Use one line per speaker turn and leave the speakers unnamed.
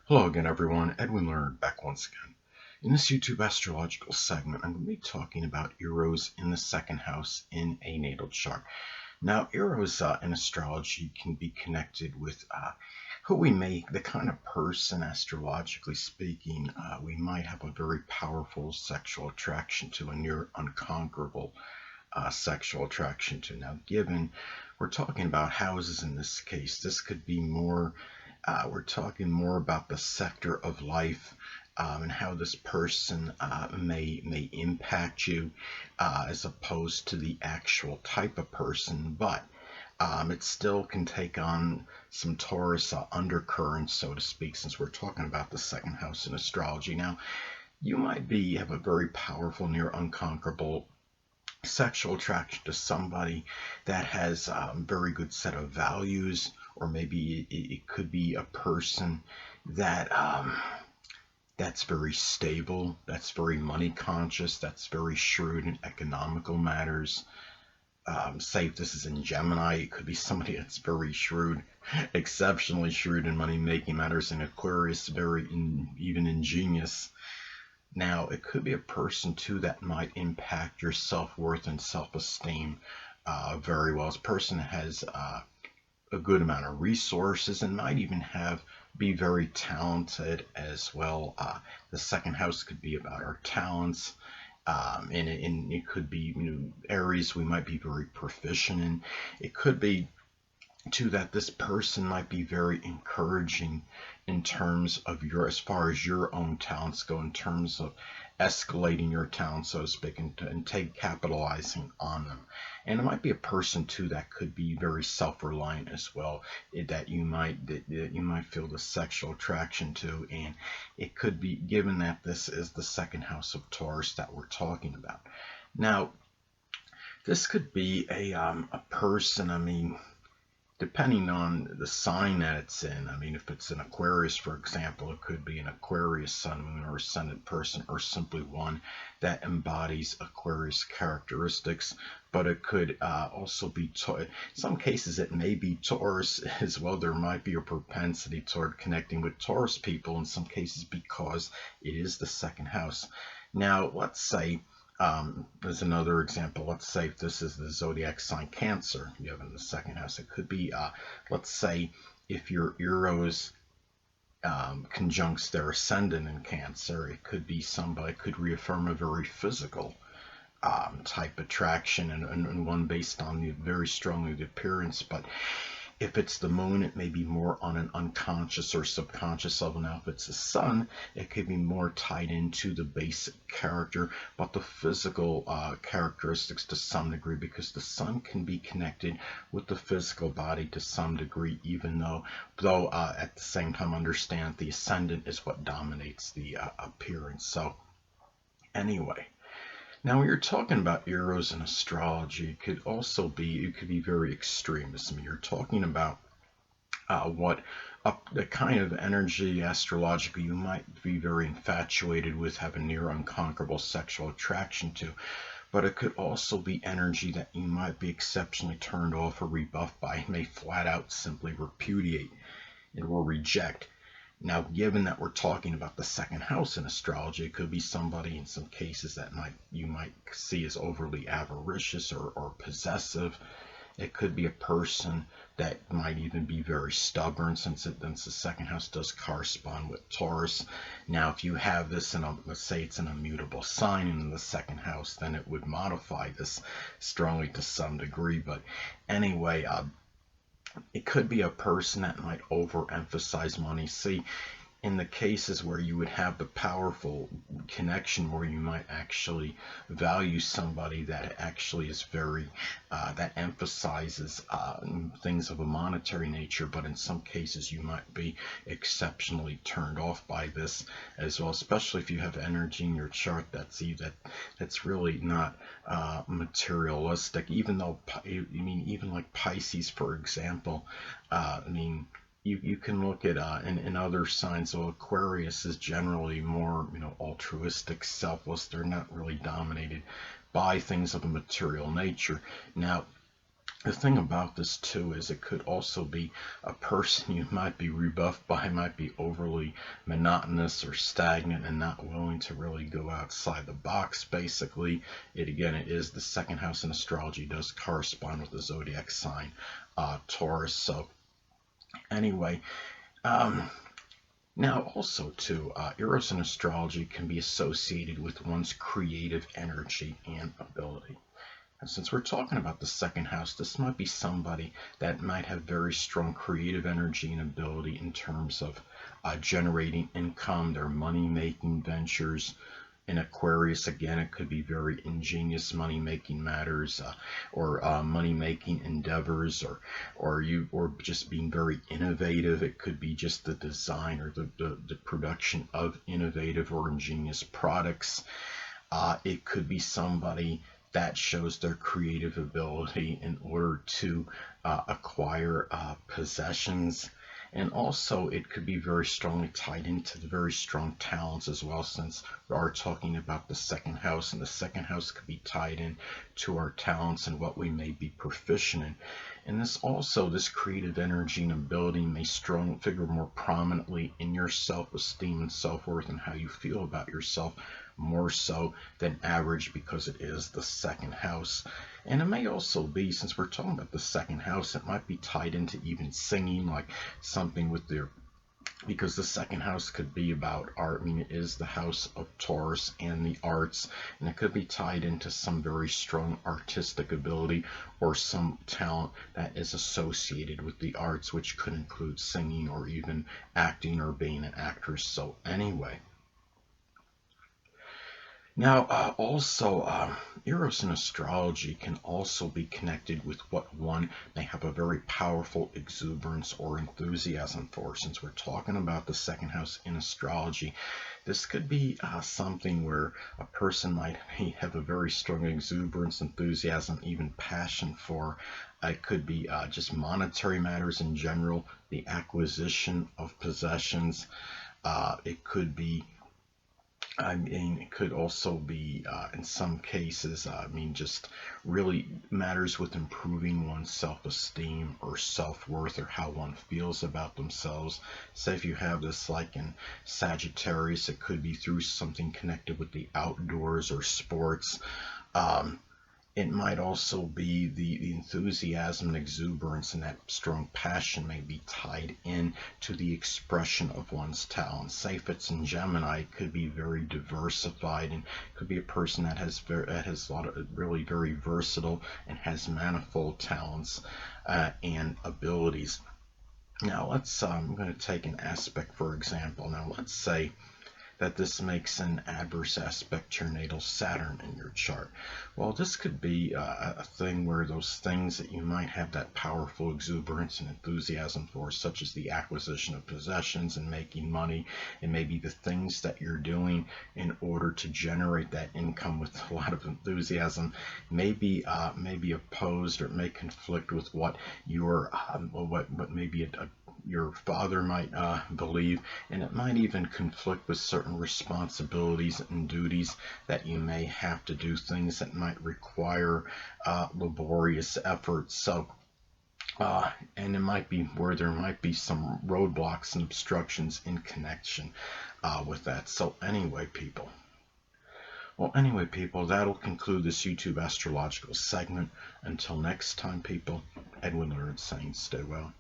Hello again, everyone. Edwin Learnard back once again. In this YouTube astrological segment, I'm going to be talking about Eros in the second house in a natal chart. Now, Eros in astrology can be connected with who we make, the kind of person, astrologically speaking, we might have a very powerful sexual attraction to, a near unconquerable sexual attraction to. Now, given we're talking about houses in this case, this could be more we're talking more about the sector of life and how this person may impact you as opposed to the actual type of person, but it still can take on some Taurus undercurrents, so to speak, since we're talking about the second house in astrology. Now, you might have a very powerful, near unconquerable sexual attraction to somebody that has a very good set of values, or maybe it could be a person that that's very stable, that's very money conscious, that's very shrewd in economical matters. Say if this is in Gemini, it could be somebody that's very shrewd, exceptionally shrewd in money making matters. In Aquarius, even ingenious. Now, it could be a person too that might impact your self-worth and self-esteem very well. This person has a good amount of resources and might even be very talented as well. The second house could be about our talents. And it could be areas we might be very proficient in. It could be too that this person might be very encouraging in terms of as far as your own talents go, in terms of escalating your talents, so to speak, and capitalizing on them. And it might be a person too that could be very self-reliant as well, that you might feel the sexual attraction to. And it could be, given that this is the second house of Taurus that we're talking about. Now, this could be a person, depending on the sign that it's in. If it's an Aquarius, for example, it could be an Aquarius sun, moon, or ascendant person, or simply one that embodies Aquarius characteristics. But it could also be, in some cases, it may be Taurus as well. There might be a propensity toward connecting with Taurus people in some cases because it is the second house. Now, let's say as another example, let's say if this is the zodiac sign Cancer, you have in the second house. It could be, let's say, if your Eros conjuncts their ascendant in Cancer, it could be somebody could reaffirm a very physical type attraction, and one based on very strongly the appearance. But if it's the moon, it may be more on an unconscious or subconscious level. Now, if it's the sun, it could be more tied into the basic character, but the physical characteristics to some degree, because the sun can be connected with the physical body to some degree, even though at the same time understand the ascendant is what dominates the appearance. So anyway. Now, when you're talking about Eros in astrology, it could be very extremist. You're talking about the kind of energy astrologically you might be very infatuated with, have a near unconquerable sexual attraction to, but it could also be energy that you might be exceptionally turned off or rebuffed by, may flat out simply repudiate or reject. Now, given that we're talking about the second house in astrology, it could be somebody in some cases that you might see as overly avaricious or possessive. It could be a person that might even be very stubborn, since the second house does correspond with Taurus. Now, if you have this let's say it's an immutable sign in the second house, then it would modify this strongly to some degree. But anyway, it could be a person that might overemphasize money. See, in the cases where you would have the powerful connection, where you might actually value somebody that actually is very that emphasizes things of a monetary nature, but in some cases you might be exceptionally turned off by this as well, especially if you have energy in your chart that's really not materialistic. Even though even like Pisces, for example, you can look at in other signs. So Aquarius is generally more altruistic, selfless. They're not really dominated by things of a material nature. Now, The thing about this too is it could also be a person you might be rebuffed by, might be overly monotonous or stagnant and not willing to really go outside the box. Basically, it is the second house in astrology, does correspond with the zodiac sign Taurus. So anyway, um, now also too, Eros in astrology can be associated with one's creative energy and ability. And since we're talking about the second house, this might be somebody that might have very strong creative energy and ability in terms of generating income, their money-making ventures. In Aquarius, again, it could be very ingenious money-making matters, or money-making endeavors, or just being very innovative. It could be just the design or the production of innovative or ingenious products. It could be somebody that shows their creative ability in order to acquire possessions. And also, it could be very strongly tied into the very strong talents as well, since we are talking about the second house, and the second house could be tied in to our talents and what we may be proficient in. And this creative energy and ability may strong figure more prominently in your self-esteem and self-worth and how you feel about yourself, more so than average, because it is the second house. And it may also be, since we're talking about the second house, it might be tied into even singing, like something with their, because the second house could be about art. I mean, it is the house of Taurus and the arts, and it could be tied into some very strong artistic ability or some talent that is associated with the arts, which could include singing or even acting or being an actress. So anyway, now, Eros in astrology can also be connected with what one may have a very powerful exuberance or enthusiasm for. Since we're talking about the second house in astrology, this could be something where a person might have a very strong exuberance, enthusiasm, even passion for. It could be just monetary matters in general, the acquisition of possessions. It could be, I mean, it could also be, in some cases, just really matters with improving one's self-esteem or self-worth, or how one feels about themselves. Say if you have this like in Sagittarius, it could be through something connected with the outdoors or sports. Um, it might also be the enthusiasm and exuberance, and that strong passion may be tied in to the expression of one's talents. Say if it's in Gemini, it could be very diversified, and could be a person that has a lot of really very versatile and has manifold talents and abilities. Now I'm going to take an aspect for example. Now let's say that this makes an adverse aspect to your natal Saturn in your chart. Well, this could be a thing where those things that you might have that powerful exuberance and enthusiasm for, such as the acquisition of possessions and making money, and maybe the things that you're doing in order to generate that income with a lot of enthusiasm, may be opposed or may conflict with what your what maybe your father might believe, and it might even conflict with certain responsibilities and duties that you may have to do, things that might require laborious effort. So, and it might be where there might be some roadblocks and obstructions in connection with that. So anyway, people, that'll conclude this YouTube astrological segment. Until next time, people, Edwin Learnard saying stay well.